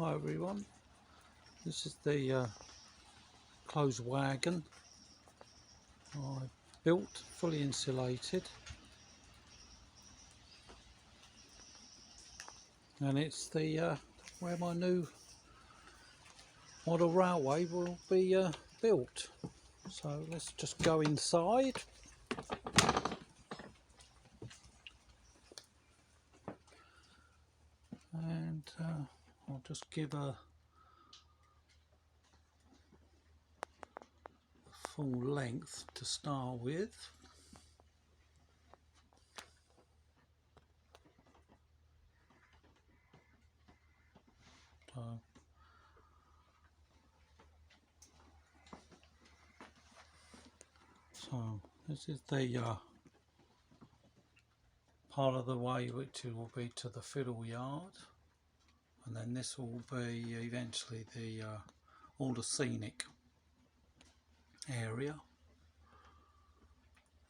Hi everyone, this is the closed wagon I built, fully insulated, and it's the where my new model railway will be built. So let's just go inside. And I'll just give a full length to start with. So this is the part of the way which will be to the fiddle yard, and then this will be eventually the all the scenic area.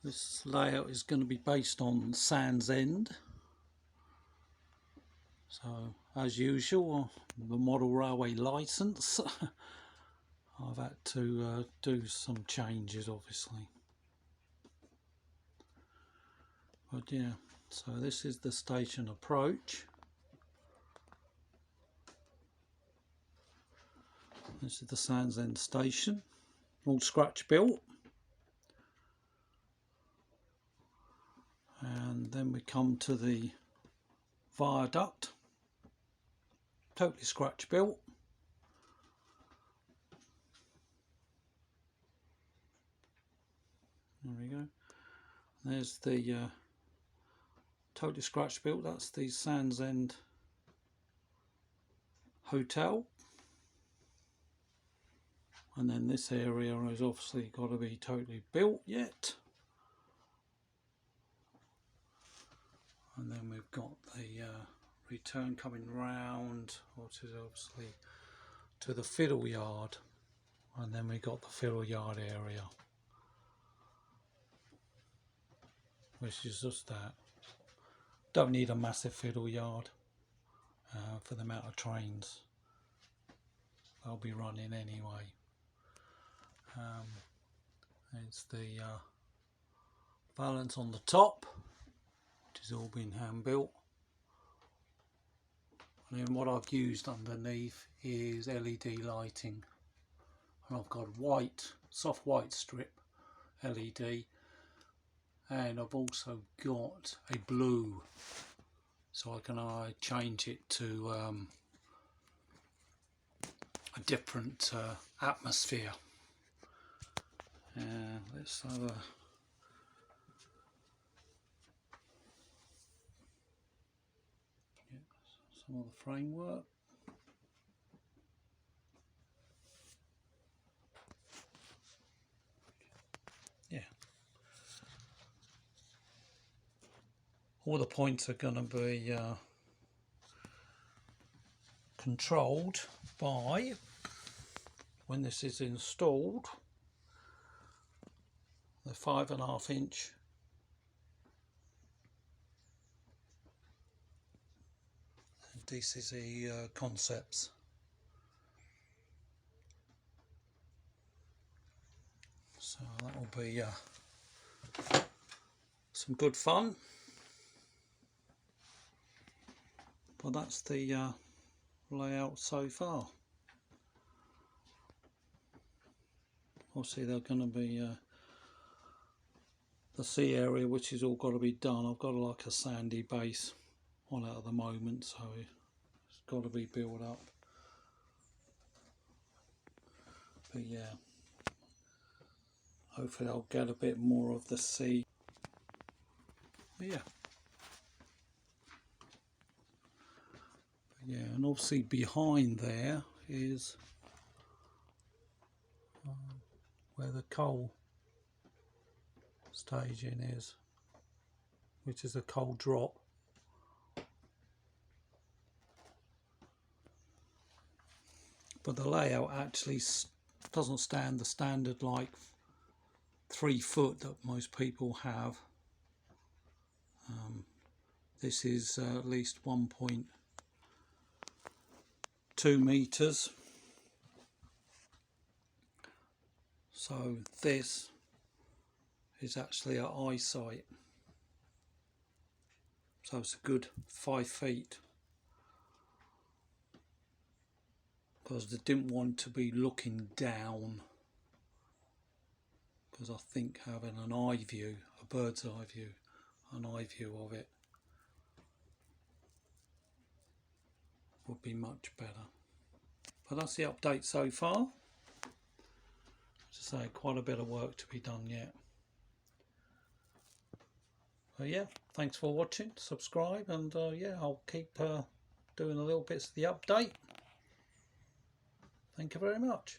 This layout is going to be based on Sandsend. So as usual, the model railway license I've had to do some changes obviously, but yeah, so this is the station approach. This is the Sandsend station, all scratch built, and then we come to the viaduct, totally scratch built. There we go. There's the totally scratch built, that's the Sandsend hotel. And then this area has obviously got to be totally built yet. And then we've got the return coming round, which is obviously to the fiddle yard. And then we've got the fiddle yard area, which is just that. Don't need a massive fiddle yard for the amount of trains they'll be running anyway. It's the balance on the top, which has all been hand built, and then what I've used underneath is LED lighting, and I've got white, soft white strip LED, and I've also got a blue, so I can change it to a different atmosphere. Let's have a some of the framework. Yeah, all the points are going to be controlled by, when this is installed, the 5.5 inch DCC concepts. So that will be some good fun. But that's the layout so far. Obviously they're going to be the sea area, which is all got to be done. I've got like a sandy base on it at the moment, so it's got to be built up. But yeah, hopefully I'll get a bit more of the sea. But yeah. Yeah, and obviously behind there is where the coal staging is, which is a coal drop. But the layout actually doesn't stand the standard like 3 foot that most people have. This is at least 1.2 2 meters. So this is actually at eyesight. So it's a good 5 feet. Because they didn't want to be looking down. Because I think having an eye view, a bird's eye view, an eye view of it would be much better. But that's the update so far. As I say, quite a bit of work to be done yet. So yeah, thanks for watching, subscribe, and yeah, I'll keep doing the little bits of the update. Thank you very much.